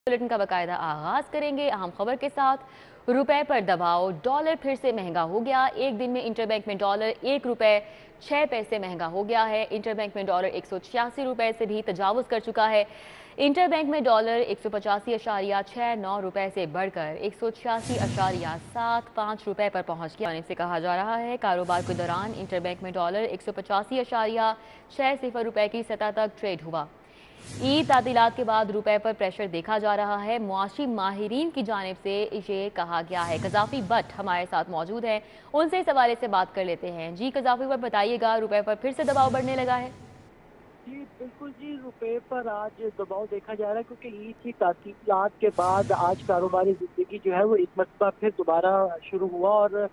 Bulletin का बाकायदा आगाज करेंगे अहम खबर के साथ। रुपए पर दबाव, डॉलर फिर से महंगा हो गया। एक दिन में इंटरबैंक में डॉलर 1 रुपए 6 पैसे महंगा हो गया है। इंटरबैंक में डॉलर 186 रुपए से भी तजावुज कर चुका है। इंटरबैंक में डॉलर 185.69 रुपए से बढ़कर 186.75 रुपए पर पहुंच गया। जानिब से कहा जा रहा है कारोबार के दौरान इंटरबैंक में डॉलर 185.60 रुपए की सतह तक ट्रेड हुआ। ईद तातीलात के बाद रुपए पर प्रेशर देखा जा रहा है। मुआशी माहिरीन की जानिब से ये कहा गया है। कजाफी भट्ट हमारे साथ मौजूद हैं, उनसे इस हवाले से बात कर लेते हैं। जी कजाफी भट्ट, बताइएगा, रुपए पर फिर से दबाव बढ़ने लगा है? जी बिल्कुल जी, रुपए पर आज दबाव देखा जा रहा है क्योंकि ईद की तातीलात के बाद आज कारोबारी जिंदगी जो है वो एक मरतबा फिर दोबारा शुरू हुआ और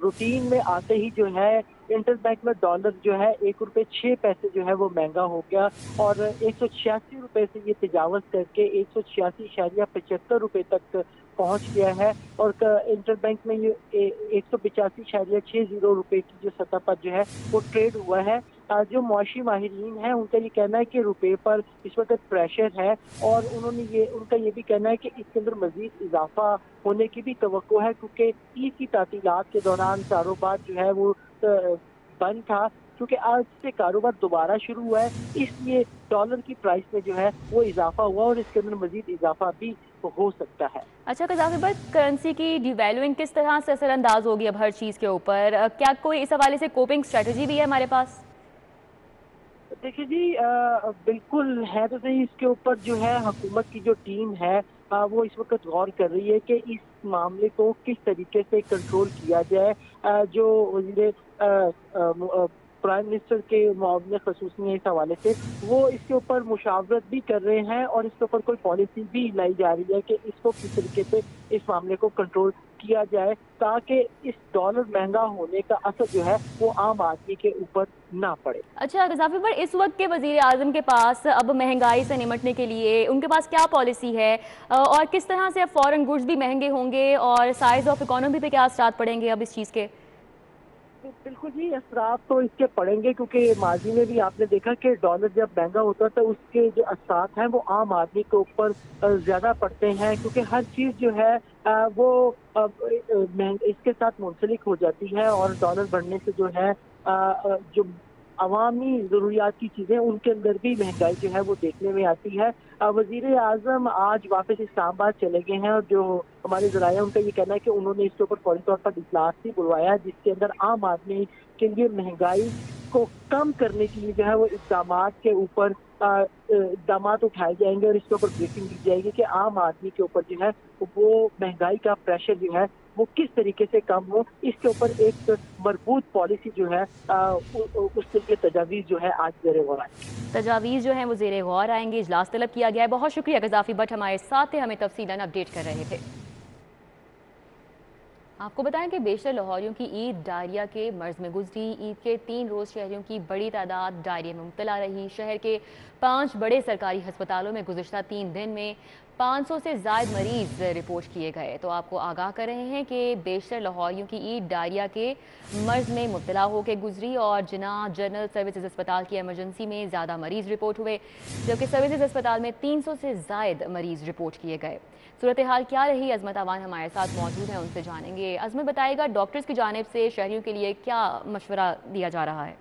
रूटीन में आते ही जो है इंटरबैंक में डॉलर जो है 1 रुपए 6 पैसे जो है वो महंगा हो गया और 186 रुपए से ये तजावज करके 186.75 रुपए तक पहुंच गया है और इंटरबैंक में ये 185.60 रुपए की जो सतह पर जो है वो ट्रेड हुआ है। जो मुआशी माहिरीन हैं उनका ये कहना है कि रुपए पर इस वक्त प्रेशर है और उनका ये भी कहना है कि इसके अंदर मजीद इजाफा होने की भी तवक्को है क्योंकि ईद की तातीलात के दौरान कारोबार जो है वो बंद था। क्योंकि आज से कारोबार दोबारा शुरू हुआ है इसलिए डॉलर की प्राइस में जो है वो इजाफा हुआ और इसके अंदर मजीद इजाफा भी हो सकता है। अच्छा कजाफी भट्ट, करेंसी की डिवैल्यूइंग किस तरह से असरअंदाज होगी अब हर चीज़ के ऊपर? क्या कोई इस हवाले से कोपिंग स्ट्रेटजी भी है हमारे पास? देखिए जी, बिल्कुल है तो सही। इसके ऊपर जो है हुकूमत की जो टीम है वो इस वक्त गौर कर रही है कि इस मामले को किस तरीके से कंट्रोल किया जाए। जो वज़ीर प्राइम मिनिस्टर के मुआवने खसूसी हैं इस हवाले से, वो इसके ऊपर मुशावरत भी कर रहे हैं और इसके ऊपर कोई पॉलिसी भी लाई जा रही है कि इसको किस तरीके से इस मामले को कंट्रोल किया जाए ताकि इस डॉलर महंगा होने का असर जो है वो आम आदमी के ऊपर ना पड़े। अच्छा कजाफी भट्ट, इस वक्त के वजीर आजम के पास अब महंगाई से निमटने के लिए उनके पास क्या पॉलिसी है और किस तरह से अब फॉरेन गुड्स भी महंगे होंगे और साइज ऑफ इकोनॉमी पे क्या असरात पड़ेंगे अब इस चीज़ के? बिल्कुल जी, असरात तो इसके पड़ेंगे क्योंकि माजी में भी आपने देखा कि डॉलर जब महंगा होता है तो उसके जो असरात हैं वो आम आदमी के ऊपर ज्यादा पड़ते हैं क्योंकि हर चीज जो है वो इसके साथ मुंसलिक हो जाती है और डॉलर बढ़ने से जो है जो अवामी ज़रूरियात की चीज़ें उनके अंदर भी महंगाई जो है वो देखने में आती है। वज़ीर आज़म आज वापस इस्लामाबाद चले गए हैं और जो हमारे ज़राए उनका ये कहना है कि उन्होंने इसके ऊपर फौरी तौर पर इजलास भी बुलवाया है जिसके अंदर आम आदमी के लिए महंगाई को कम करने के लिए जो है वो इक़दामात के ऊपर इक़दामात उठाए जाएंगे और इसके ऊपर ब्रीफिंग दी जाएगी कि आम आदमी के ऊपर जो है वो महंगाई का प्रेशर जो है वो किस तरीके से कम हो। इसके ऊपर एक मजबूत पॉलिसी जो है उसके लिए तजावीज़ जो है आज ज़ेरे गौर आएंगी। तजावीज़ जो हैं वो ज़ेरे गौर आएंगे। इजलास तलब किया गया है। बहुत शुक्रिया कजाफी भट्ट हमारे साथ थे, हमें तफसीलन अपडेट कर रहे थे। आपको बताएं कि बेशतर लाहौरियों की ईद डायरिया के मर्ज में गुजरी। ईद के 3 रोज़ शहरियों की बड़ी तादाद डायरिया में मुब्तला रही। शहर के 5 बड़े सरकारी हस्पतालों में गुज़िश्ता 3 दिन में 500 से ज़ायद मरीज रिपोर्ट किए गए। तो आपको आगाह कर रहे हैं कि बेशतर लाहौरियों की ईद डायरिया के मर्ज में मुब्तला होकर गुजरी और जिन्ना जनरल सर्विसेज अस्पताल की एमरजेंसी में ज़्यादा मरीज रिपोर्ट हुए जबकि सर्विसेज अस्पताल में 300 से ज़ायद मरीज रिपोर्ट किए गए। सूरत हाल क्या रही, अजमत अवान हमारे साथ मौजूद हैं, उनसे जानेंगे। अजमत, बताएगा डॉक्टर्स की जानिब से शहरियों के लिए क्या मशवरा दिया जा रहा है?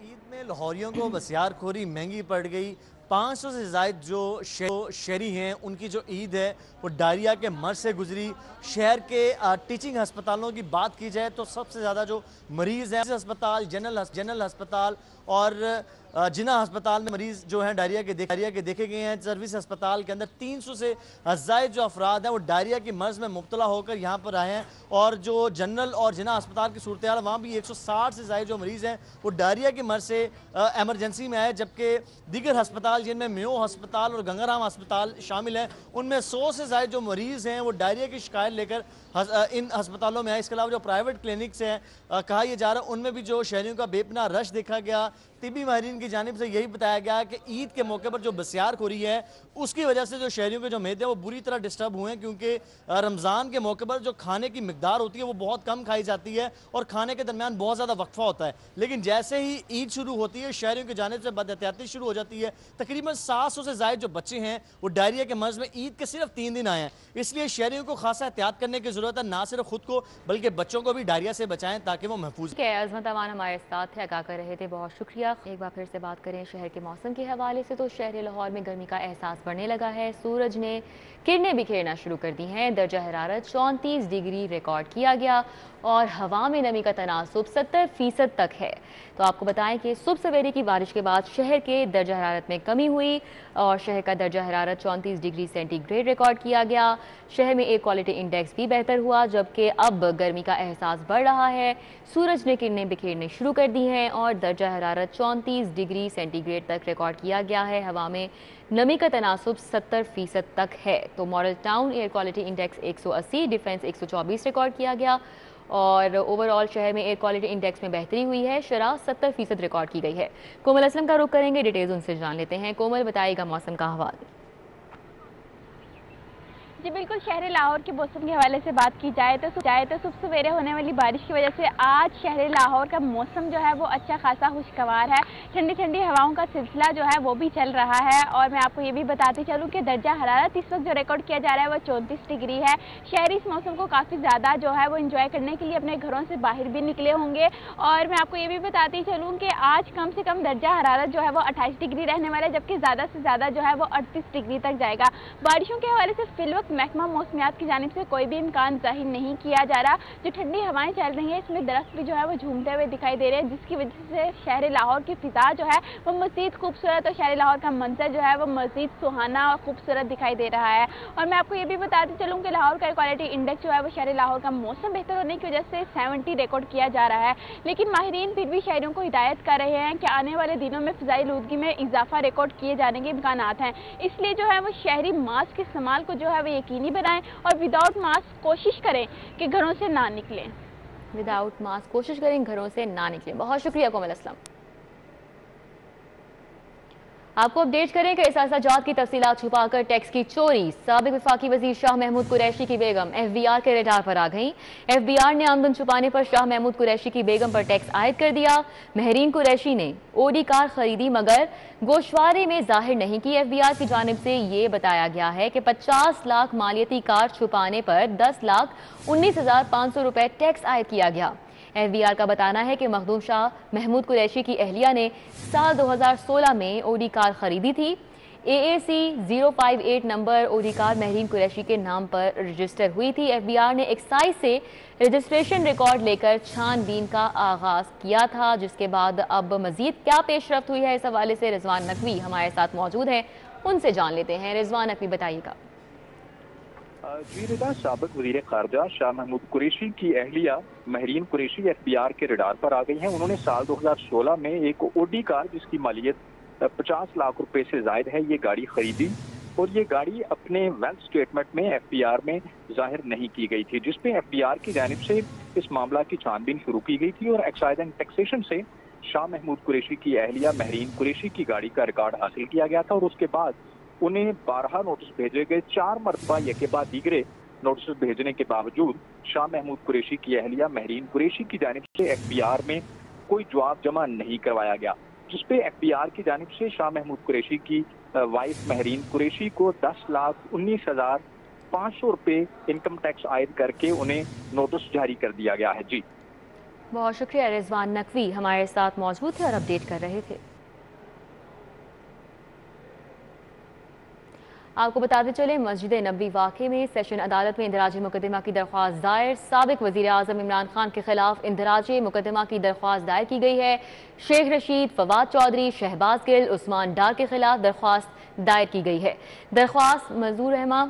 ईद में लाहौरियों को बसियारखोरी महंगी पड़ गई। 500 से ज़ायद जो शहरी हैं उनकी जो ईद है वो डायरिया के मर्ज से गुजरी। शहर के टीचिंग अस्पतालों की बात की जाए तो सबसे ज़्यादा जो मरीज़ हैं अस्पताल जनरल अस्पताल और जिन्ना अस्पताल में मरीज़ जो हैं डायरिया के देखे गए हैं। सर्विस अस्पताल के अंदर 300 से ज़ायद जो अफराद हैं वो डायरिया की मर्ज में मुब्तला होकर यहाँ पर आए हैं और जो जनरल और जिन्ना अस्पताल की सूरत हाल वहाँ भी 160 से ज़ायद जो मरीज़ हैं वो डायरिया की मर्ज से एमरजेंसी में आए जबकि दीगर अस्पताल जिनमें मेयो अस्पताल और गंगाराम अस्पताल शामिल हैं उनमें 100 से ज़ायद जो मरीज़ हैं वो डायरिया की शिकायत लेकर इन अस्पतालों में आए। इसके अलावा जो प्राइवेट क्लिनिक्स हैं कहा यह जा रहा है उनमें भी जो शहरियों का बेपनाह रश देखा गया। طبی ماہرین کی جانب سے یہی بتایا گیا کہ عید کے موقع پر جو بسیار خوری ہے اس کی وجہ سے جو شہریوں کے جو معدے ہیں وہ بری طرح ڈسٹرب ہوئے ہیں، کیونکہ رمضان کے موقع پر جو کھانے کی مقدار ہوتی ہے وہ بہت کم کھائی جاتی ہے اور کھانے کے درمیان بہت زیادہ وقفہ ہوتا ہے، لیکن جیسے ہی عید شروع ہوتی ہے شہریوں کی جانب سے بد احتیاطی شروع ہو جاتی ہے۔ تقریباً 700 سے زائد جو بچے ہیں وہ ڈائریا کے مرض میں عید کے صرف 3 دن آئے ہیں، اس لیے شہریوں کو خاصا احتیاط کرنے کی ضرورت ہے، نہ صرف خود کو بلکہ بچوں کو بھی ڈائریا سے بچائیں تاکہ وہ محفوظ عظمت امان ہمارے ساتھ تھے، آگاہ کر رہے تھے، بہت شکریہ۔ ایک بار پھر سے بات کریں شہر کے موسم کے حوالے سے تو شہر لاہور میں گرمی کا احساس بڑھنے لگا ہے، سورج نے کرنیں بکھیرنا شروع کر دی ہیں، درجہ حرارت 34 ڈگری ریکارڈ کیا گیا اور ہوا میں نمی کا تناسب 70% تک ہے۔ تو آپ کو بتائیں کہ صبح سویرے کی بارش کے بعد شہر کے درجہ حرارت میں کمی ہوئی اور شہر کا درجہ حرارت 34 ڈگری سینٹی گریڈ ریکارڈ کیا گیا۔ شہر میں ایئر کوالٹی انڈیکس بھی بہتر ہوا، جبکہ اب گرمی کا احساس بڑھ رہا ہے، سورج نے کرنیں بکھیرنے شروع کر دی ہیں اور درجہ حرارت 34 ڈگری سینٹی گریڈ تک ریکارڈ کیا گیا ہے، ہوا میں نمی کا تناسب 70% تک ہے۔ تو model town air quality index 180، defence 124 record کیا گیا اور اوورآل شہر میں ایئر کوالٹی انڈیکس میں بہتری ہوئی ہے، شرح 70% ریکارڈ کی گئی ہے۔ کومل اسلم کا رخ کریں گے، ڈیٹیلز ان سے جان لیتے ہیں۔ کومل، بتائیے گا موسم کا حوال۔ جی بالکل، شہر لاہور کے موسم کے حوالے سے بات کی جائے تو صبح سویرے ہونے والی بارش کی وجہ سے آج شہر لاہور کا موسم جو ہے وہ اچھا خاصا خوشگوار ہے، ٹھنڈی ٹھنڈی ہواؤں کا سلسلہ جو ہے وہ بھی چل رہا ہے اور میں آپ کو یہ بھی بتاتی چلوں کہ درجہ حرارت اس وقت جو ریکارڈ کیا جا رہا ہے وہ 34 ڈگری ہے۔ شہری اس موسم کو کافی زیادہ جو ہے وہ انجوائے کرنے کے لیے اپنے گھروں سے باہر بھی نکلے ہوں گے اور میں آپ کو یہ بھی بتاتی چلوں کہ آج کم سے کم درجہ حرارت جو ہے وہ 28 ڈگری رہنے والا ہے، جبکہ زیادہ سے زیادہ جو ہے وہ 38 ڈگری تک جائے گا۔ بارشوں کے حوالے سے فی الوقت محکمہ موسمیات کی جانب سے کوئی بھی امکان ظاہر نہیں کیا جا رہا۔ جو ٹھنڈی ہوائیں چل رہی ہیں اس میں درخت بھی جو ہے وہ جھومتے ہوئے دکھائی دے رہے ہیں، جس کی وجہ سے شہر لاہور کی فضا جو ہے وہ مزید خوبصورت اور شہر لاہور کا منظر جو ہے وہ مزید سہانا اور خوبصورت دکھائی دے رہا ہے۔ اور میں آپ کو یہ بھی بتاتی چلوں کہ لاہور کا کوالٹی انڈیکس جو ہے وہ شہر لاہور کا موسم بہتر ہونے کی وجہ سے 70 ریکارڈ کیا جا رہا ہے، لیکن ماہرین پھر بھی شہریوں کو ہدایت کر رہے ہیں کہ آنے والے دنوں میں فضائی آلودگی میں اضافہ ریکارڈ کیے جانے کے امکانات ہیں، اس لیے جو ہے وہ شہری ماسک کے استعمال کو جو ہے وہ یقینی بنائیں اور وداؤٹ ماسک کوشش کریں کہ گھروں سے نہ نکلیں۔ وداؤٹ ماسک کوشش کریں گھروں سے نہ نکلیں۔ بہت شکریہ کومل اسلم۔ آپ کو اپڈیٹ کریں کہ اثاثہ جات کی تفصیلات چھپا کر ٹیکس کی چوری، سابق وفاقی وزیر شاہ محمود قریشی کی بیگم ایف بی آر کے ریڈار پر آ گئیں۔ ایف بی آر نے آمدن چھپانے پر شاہ محمود قریشی کی بیگم پر ٹیکس عائد کر دیا۔ مہرین قریشی نے اوڈی کار خریدی مگر گوشوارے میں ظاہر نہیں کی۔ ایف بی آر کی جانب سے یہ بتایا گیا ہے کہ 50 لاکھ مالیتی کار چھپانے پر 10,19,500 روپے ٹیکس عائد کیا گیا۔ ایف بی آر کا بتانا ہے کہ مخدوم شاہ محمود قریشی کی اہلیہ نے سال 2016 میں اوڈی کار خریدی تھی۔ AAC 058 نمبر اوڈی کار مہرین قریشی کے نام پر رجسٹر ہوئی تھی۔ ایف بی آر نے ایکسائز سے رجسٹریشن ریکارڈ لے کر چھان بین کا آغاز کیا تھا، جس کے بعد اب مزید کیا پیش رفت ہوئی ہے اس حوالے سے رضوان نقوی ہمارے ساتھ موجود ہیں، ان سے جان لیتے ہیں۔ رضوان نقوی، بتائیے گا۔ جی رضا، سابق وزیر خارجہ شاہ محمود قریشی کی اہلیہ Mehreen Qureshi F B R کے ریڈار پر آ گئی ہیں۔ انہوں نے سال 2016 میں ایک اوڈی کار جس کی مالیت 50 لاکھ روپے سے زائد ہے یہ گاڑی خریدی اور یہ گاڑی اپنے ویلتھ سٹیٹمنٹ میں ایف بی آر میں ظاہر نہیں کی گئی تھی، جس پہ ایف بی آر کی جانب سے اس معاملہ کی چھان بین شروع کی گئی تھی اور ایکسائز اینڈ ٹیکسیشن سے شاہ محمود قریشی کی اہلیہ مہرین قریشی کی گاڑی کا ریکارڈ حاصل کیا گیا تھا اور اس کے بعد انہیں 12 نوٹس بھیجے گئے۔ 4 مرتبہ یکے بعد دیگرے نوٹس بھیجنے کے باوجود شاہ محمود قریشی کی اہلیہ مہرین قریشی کی جانب سے ایف بی آر میں کوئی جواب جمع نہیں کروایا گیا، جس پہ ایف بی آر کی جانب سے شاہ محمود قریشی کی وائف مہرین قریشی کو 10,19,500 روپے انکم ٹیکس عائد کر کے انہیں نوٹس جاری کر دیا گیا ہے۔ جی بہت شکریہ رضوان نقوی ہمارے ساتھ موجود تھے اور اپڈیٹ کر رہے تھے۔ آپ کو بتاتے چلیں مسجد نبوی واقعے میں سیشن عدالت میں اندراجی مقدمہ کی درخواست دائر، سابق وزیر اعظم عمران خان کے خلاف اندراجی مقدمہ کی درخواست دائر کی گئی ہے۔ شیخ رشید، فواد چودھری، شہباز گل، عثمان ڈار کے خلاف درخواست دائر کی گئی ہے۔ درخواست منظور رحمہ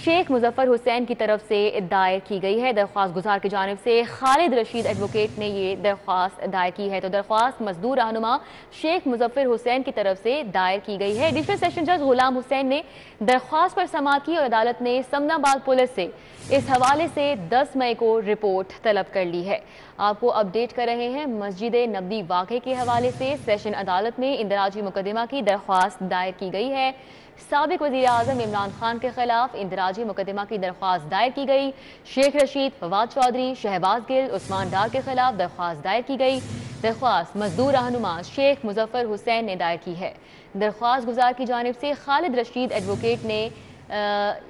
शेख मुजफ्फर हुसैन की तरफ से दायर की गई है। दरख्वास्त गुजार की जानिब से खालिद रशीद एडवोकेट ने ये दरख्वास्त दायर की है। तो दरख्वास्त मजदूर रहनुमा शेख मुजफ्फर हुसैन की तरफ से दायर की गई है। एडिशनल सेशन जज गुलाम हुसैन ने दरख्वास्त पर समाअत की और अदालत ने समनाबाद पुलिस से इस हवाले से 10 मई को रिपोर्ट तलब कर ली है। आपको अपडेट कर रहे हैं मस्जिद नबवी वाक़े के हवाले से। सेशन अदालत में इंदराजी मुकदमा की दरख्वास्त दायर की गई है। साबिक वज़ीर आज़म इमरान खान के खिलाफ इंदराजी मुकदमा की दरख्वास्त दायर की गई। शेख रशीद, फवाद चौधरी, शहबाज गिल, उस्मान डार के खिलाफ दरख्वास्त दायर की गई। दरख्वास्त मजदूर रहनुमा शेख मुजफ्फर हुसैन ने दायर की है। दरख्वास्त गुजार की जानिब से खालिद रशीद एडवोकेट ने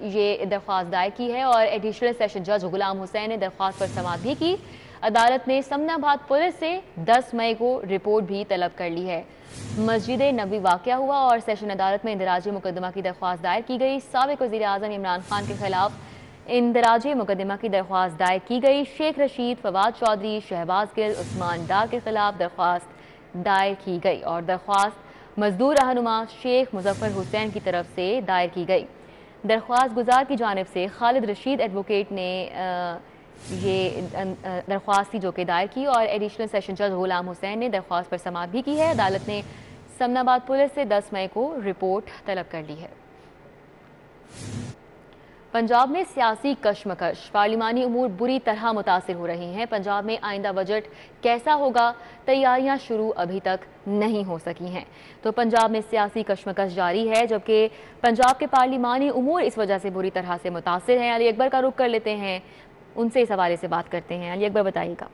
ये दरख्वास्त दायर की है और एडिशनल सेशन जज गुलाम हुसैन ने दरख्वास्त पर समाअत भी की। अदालत ने समनाबाद पुलिस से 10 मई को रिपोर्ट भी तलब कर ली है। मस्जिद नबवी वाक़या हुआ और सेशन अदालत में इंदराजी मुकदमा की दरख्वास्त दायर की गई। साबिक वज़ीर आज़म इमरान खान के खिलाफ इंदराजी मुकदमा की दरख्वास्त दायर की गई। शेख रशीद, फवाद चौधरी, शहबाज गिल, उस्मान डार के खिलाफ दरख्वास्त दायर की गई और दरख्वास्त मजदूर रहनुमा शेख मुजफ्फर हुसैन की तरफ से दायर की गई। दरख्वास्त गुजार की जानिब से खालिद रशीद एडवोकेट ने ये दरख्वास्त थी जो कि दायर की और एडिशनल सेशन जज गुलाम हुसैन ने दरख्वास्त पर समाअत भी की है। अदालत ने समनाबाद पुलिस से 10 मई को रिपोर्ट तलब कर ली है। पंजाब में सियासी कशमकश, पार्लिमानी उमूर बुरी तरह मुतासिर हो रही हैं। पंजाब में आइंदा बजट कैसा होगा, तैयारियां शुरू अभी तक नहीं हो सकी हैं। तो पंजाब में सियासी कशमकश जारी है, जबकि पंजाब के पार्लिमानी उमूर इस वजह से बुरी तरह से मुतासिर हैं। अली अकबर का रुख कर लेते हैं, उनसे इस हवाले से बात करते हैं। अली अकबर बताइएगा।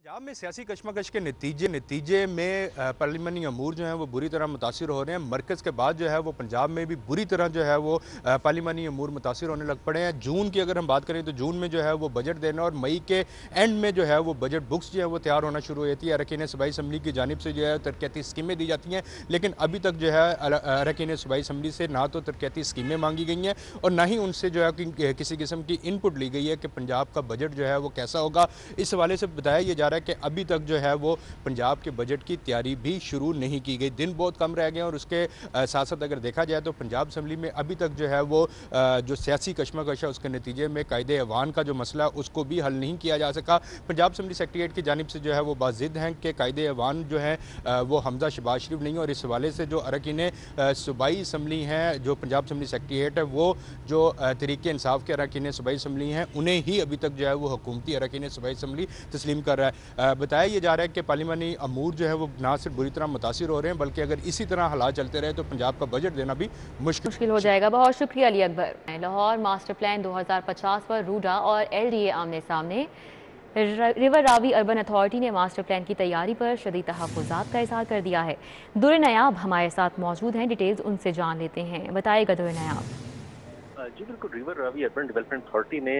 पंजाब में सियासी कशमकश के नतीजे में पार्लिमानी अमूर जो हैं वो बुरी तरह मुतासिर हो रहे हैं। मरकज़ के बाद जो है वो पंजाब में भी बुरी तरह जो है वो पार्लिमानी अमूर मुतासिर होने लग पड़े हैं। जून की अगर हम बात करें तो जून में जो है वो बजट देना और मई के एंड में जो है वो बजट बुक्स जो है वो तैयार होना शुरू हो जाती है। अरकान सूबाई असम्बली की जानिब से जो है तरक्याती स्कीमें दी जाती हैं, लेकिन अभी तक जो है अरकान सूबाई असम्बली से ना तो तरक्याती स्कीमें मांगी गई हैं और ना ही उनसे जो है किसी किस्म की इनपुट ली गई है कि पंजाब का बजट जो है वो कैसा होगा। इस हवाले से बताया ये जा रहा है कि अभी तक जो है वो पंजाब के बजट की तैयारी भी शुरू नहीं की गई। दिन बहुत कम रह गए और उसके साथ साथ अगर देखा जाए तो पंजाब असम्बली में अभी तक जो है वो जो सियासी कशमकश है उसके नतीजे में कायदे ऐवान का जो मसला उसको भी हल नहीं किया जा सका। पंजाब असम्बली सेक्रेटेरिएट की जानिब से जो है वो बाज़िद हैं कि कायदे ऐवान जो है वो हमजा शहबाज शरीफ नहीं, और इस हवाले से जो अरकान सूबाई असम्बली हैं, जो पंजाब असम्बली सेक्रेटेरिएट है, वो जो तहरीक इंसाफ के अरकान सूबाई असम्बली हैं उन्हें ही अभी तक जो है वो हुकूमती अरकान सूबाई असम्बली तस्लीम कर रहा है। बताया ये जा रहा है कि पार्लिमानी अमूर जो है वो ना सिर्फ बुरी तरह मुतासिर हो रहे हैं बल्कि अगर इसी तरह हालात चलते रहे तो पंजाब का बजट देना भी मुश्किल हो जाएगा। बहुत शुक्रिया अली अकबर। लाहौर मास्टर प्लान 2050 पर रूडा और LDA आमने सामने। रिवर रावी अर्बन अथॉरिटी ने मास्टर प्लान की तैयारी पर शदीद तहफ़्फ़ुज़ात का इज़हार कर दिया है। दुर नयाब हमारे साथ मौजूद हैं, डिटेल्स उनसे जान लेते हैं। बताइएगा दुर नयाब। जी बिल्कुल, river Ravi urban development authority ने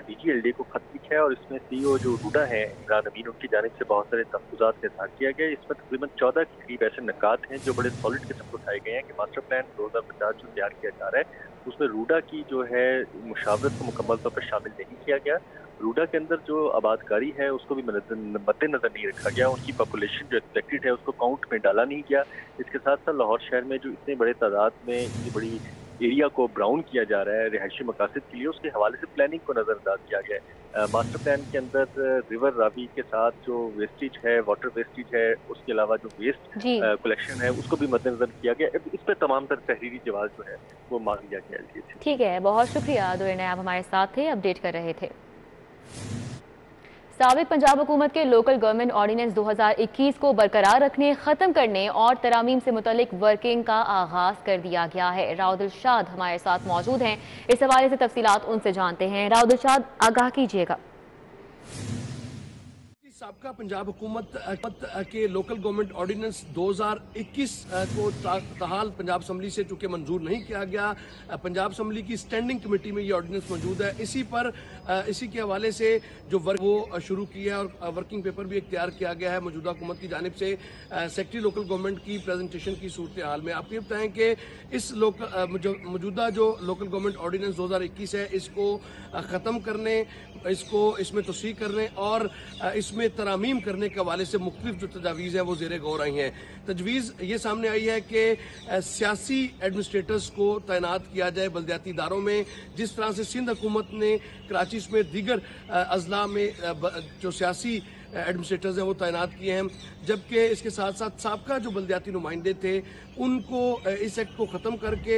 DG LDA को खत लिखा है और इसमें CEO जो रूडा है इमरान अमीन, उनकी जानिब से बहुत सारे तहफ़्फ़ुज़ात का इज़हार किया गया है। इसमें तकरीबन 14 के करीब ऐसे नकात हैं जो बड़े सॉलिड किस्म को उठाए गए हैं कि मास्टर प्लान 2050 जो तैयार किया जा रहा है उसमें रूडा की जो है मुशावरत को मुकम्मल तौर पर शामिल नहीं किया गया। रूडा के अंदर जो आबादकारी है उसको भी मद्देनजर नहीं रखा गया, उनकी पॉपुलेशन जो एक्सपेक्टेड है उसको काउंट में डाला नहीं गया। इसके साथ साथ लाहौर शहर में जो इतने बड़े तादाद में इतनी बड़ी एरिया को ब्राउन किया जा रहा है रिहायशी मकासद के लिए, उसके हवाले से प्लानिंग को नज़रअंदाज किया गया है। मास्टर प्लान के अंदर रिवर रावी के साथ जो वेस्टेज है, वाटर वेस्टेज है, उसके अलावा जो वेस्ट कलेक्शन है उसको भी मद्देनजर किया गया। इस पर तमाम तर तहरीरी जवाब जो है वो मांग लिया गया। ठीक है, बहुत शुक्रिया दुर नयाब हमारे साथ थे, अपडेट कर रहे थे। साबिक पंजाब हुकूमत के लोकल गवर्नमेंट ऑर्डिनेंस 2021 को बरकरार रखने, ख़त्म करने और तरामीम से मुतल्लिक वर्किंग का आगाज कर दिया गया है। राव दिलशाद हमारे साथ मौजूद हैं, इस हवाले से तफसीलात उनसे जानते हैं। राव दिलशाद, आगाह कीजिएगा। साबका पंजाब हुकूमत के लोकल गवर्नमेंट ऑर्डिनेंस 2021 को ताहाल पंजाब असम्बली से चूँकि मंजूर नहीं किया गया, पंजाब असम्बली की स्टैंडिंग कमेटी में ये ऑर्डिनेंस मौजूद है। इसी के हवाले से जो वर्क वो शुरू किया है और वर्किंग पेपर भी तैयार किया गया है मौजूदा हुकूमत की जानिब से सेक्रेटरी लोकल गवर्नमेंट की प्रेजेंटेशन की सूरत हाल में। आप ये बताएं कि इस मौजूदा जो लोकल गवर्नमेंट ऑर्डिनेंस 2021 है इसको ख़त्म करने, इसमें तस्वीर करने और इसमें तरामीम करने के हवाले से मुख्तलिफ जो तजावीज़ है वो ज़ेरे गौर आई हैं। तजवीज़ ये सामने आई है कि सियासी एडमिनिस्ट्रेटर्स को तैनात किया जाए बल्दियाती इदारों में, जिस तरह से सिंध हुकूमत ने कराची में दीगर अजला में जो सियासी एडमिनिस्ट्रेटर्स हैं वो तैनात किए हैं, जबकि इसके साथ साथ साबका जो बल्दियाती नुमाइंदे थे उनको इस एक्ट को ख़त्म करके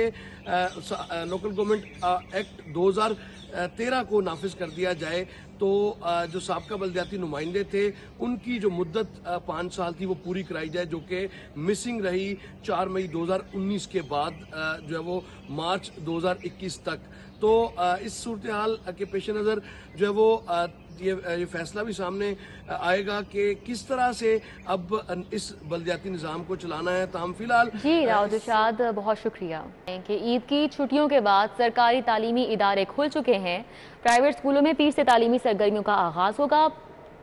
लोकल गवर्नमेंट एक्ट 2013 को नाफिज कर दिया जाए। तो जो साबका बल्दियाती नुमाइंदे थे उनकी जो मुद्दत 5 साल थी वो पूरी कराई जाए, जो कि मिसिंग रही 4 मई 2019 के बाद जो है वो मार्च 2021 तक। तो इस सूरत हाल के पेश नज़र जो है वो ये फैसला भी सामने आएगा कि किस तरह से अब इस बल्दियाती निज़ाम को चलाना है। ताहम फिलहाल जी राव दिलशाद, बहुत शुक्रिया कि ईद की छुट्टियों के बाद सरकारी तालीमी इदारे खुल चुके हैं। प्राइवेट स्कूलों में पीर से तालीमी सरगर्मियों का आगाज़ होगा।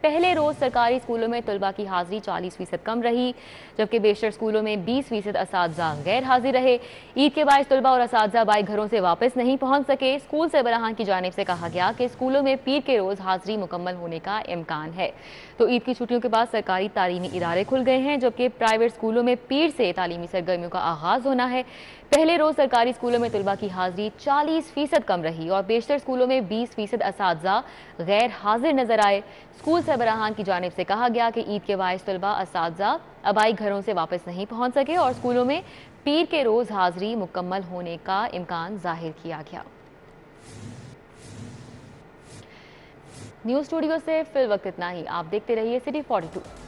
पहले रोज़ सरकारी स्कूलों में तलबा की हाज़िरी 40% कम रही, जबकि बेशतर स्कूलों में 20% असातिज़ा गैर हाजिर रहे। ईद के बाद तलबा और असातिज़ा बाई घरों से वापस नहीं पहुँच सके। स्कूल सरबराहान की जानिब से कहा गया कि स्कूलों में पीर के रोज़ हाजिरी मुकम्मल होने का इम्कान है। तो ईद की छुट्टियों के बाद सरकारी तालीमी इदारे खुल गए हैं, जबकि प्राइवेट स्कूलों में पीर से तालीमी सरगर्मियों का आगाज़ होना है। पहले रोज़ सरकारी स्कूलों में तलबा की हाजिरी 40% कम रही और बेशतर स्कूलों में 20% असातिज़ा गैर हाजिर नजर आए। स्कूल सरबराहान की जानिब से कहा गया कि ईद के बाइस तलबा असातिज़ा आबाई घरों से वापस नहीं पहुँच सके और स्कूलों में पीर के रोज़ हाजिरी मुकम्मल होने का इम्कान जाहिर किया गया। न्यूज़ स्टूडियो से फिल वक्त इतना ही। आप देखते रहिए सिटी 42।